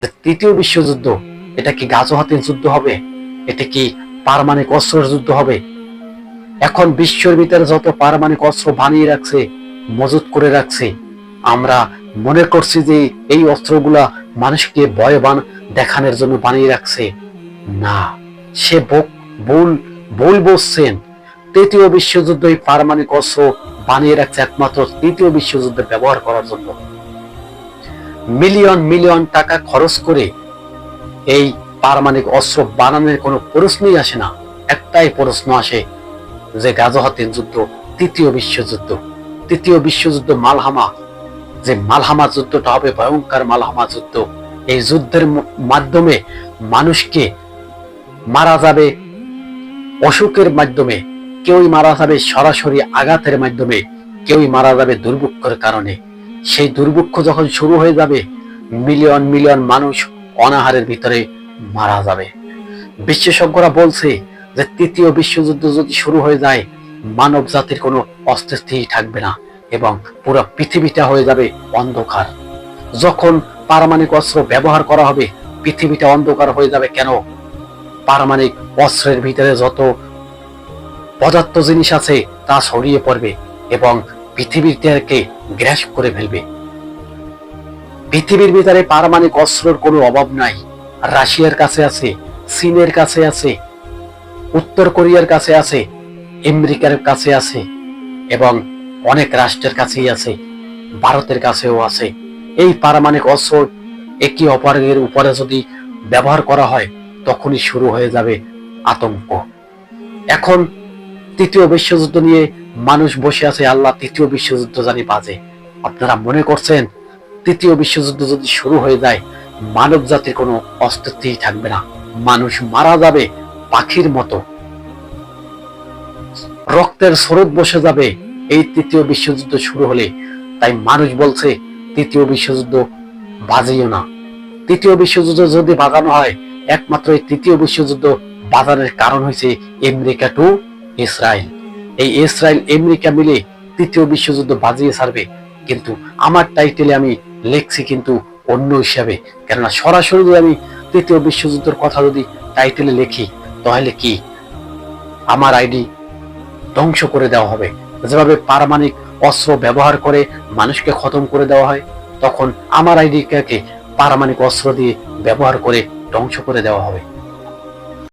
তৃতীয় বিশ্বযুদ্ধ এটা কি গাজোয়াতের যুদ্ধ হবে? এটা কি পারমাণবিক অস্ত্রের যুদ্ধ হবে? এখন বিশ্বের ভিতরে যত পারমাণবিক অস্ত্র বানিয়ে রাখছে, মজুত করে রাখছে, আমরা মনে করছি যে এই অস্ত্রগুলা মানুষকে ভয়বান দেখানোর জন্য বানিয়ে রাখছে। না, সে ভুল ভুল বলছেন। তৃতীয় বিশ্বযুদ্ধ এই পারমাণবিক অস্ত্র বানিয়ে রাখছে একমাত্র তৃতীয় বিশ্বযুদ্ধে ব্যবহার করার জন্য। মিলিয়ন মিলিয়ন টাকা খরচ করে এই পারমাণবিক অস্ত্র বানানোর কোনো প্রশ্নই আসে না। একটাই প্রশ্ন আসে যে গাজোয়াতের যুদ্ধ, তৃতীয় বিশ্বযুদ্ধ। তৃতীয় বিশ্বযুদ্ধ মালহামা, যে মালহামা যুদ্ধটা হবে ভয়ঙ্কর মালহামা যুদ্ধ। এই যুদ্ধের মাধ্যমে মানুষকে মারা যাবে অসুখের মাধ্যমে, কেউই মারা যাবে সরাসরি আঘাতের মাধ্যমে, কেউই মারা যাবে দুর্ভিক্ষের কারণে। সেই দুর্ভিক্ষ যখন শুরু হয়ে যাবে, মিলিয়ন মিলিয়ন মানুষ অনাহারের ভিতরে মারা যাবে। বিশেষজ্ঞরা বলছে যে তৃতীয় বিশ্বযুদ্ধ যদি শুরু হয়ে যায়, মানব জাতির কোনো অস্তিত্বই থাকবে না এবং পুরো পৃথিবীটা হয়ে যাবে অন্ধকার। যখন পারমাণবিক অস্ত্র ব্যবহার করা হবে, পৃথিবীটা অন্ধকার হয়ে যাবে। কেন? পারমাণবিক অস্ত্রের ভিতরে যত পদার্থ জিনিস আছে তা ছড়িয়ে পড়বে এবং পৃথিবীটাকে গ্রাস করে ফেলবে। পৃথিবীর ভিতরে পারমাণবিক অস্ত্রের কোনো অভাব নাই। রাশিয়ার কাছে আছে, চীনের কাছে আছে, উত্তর কোরিয়ার কাছে আছে, আমেরিকার কাছে আছে এবং অনেক রাষ্ট্রের কাছেই আছে, ভারতের কাছেও আছে। এই পারমাণবিক অস্ত্র একে অপরের উপরে যদি ব্যবহার করা হয়, তখনই শুরু হয়ে যাবে আতঙ্ক। এখন তৃতীয় বিশ্বযুদ্ধ নিয়ে মানুষ বসে আছে, আল্লাহ তৃতীয় বিশ্বযুদ্ধ জানি বাজে। আপনারা মনে করছেন তৃতীয় বিশ্বযুদ্ধ যদি শুরু হয়ে যায়, মানব জাতির কোনো অস্তিত্বই থাকবে না, মানুষ মারা যাবে পাখির মতো, রক্তের স্রোত বসে যাবে এই তৃতীয় বিশ্বযুদ্ধ শুরু হলে। তাই মানুষ বলছে তৃতীয় বিশ্বযুদ্ধ বাজিও না। তৃতীয় বিশ্বযুদ্ধ যদি বাজানো হয়, একমাত্র এই তৃতীয় বিশ্বযুদ্ধ বাজানোর কারণ হয়েছে আমেরিকা টু ইসরায়েল। এই ইসরায়েল আমেরিকা মিলে তৃতীয় বিশ্বযুদ্ধ বাজিয়ে ছাড়বে। কিন্তু আমার টাইটেলে আমি লিখছি কিন্তু অন্য হিসাবে, কেননা সরাসরি যদি আমি তৃতীয় বিশ্বযুদ্ধের কথা যদি টাইটেলে লিখি, তাহলে কি আমার আইডি ধ্বংস করে দেওয়া হবে। যেভাবে পারমাণবিক অস্ত্র ব্যবহার করে মানুষকে খতম করে দেওয়া হয়, তখন আমার আইডিকে পারমাণবিক অস্ত্র দিয়ে ব্যবহার করে ধ্বংস করে দেওয়া হবে।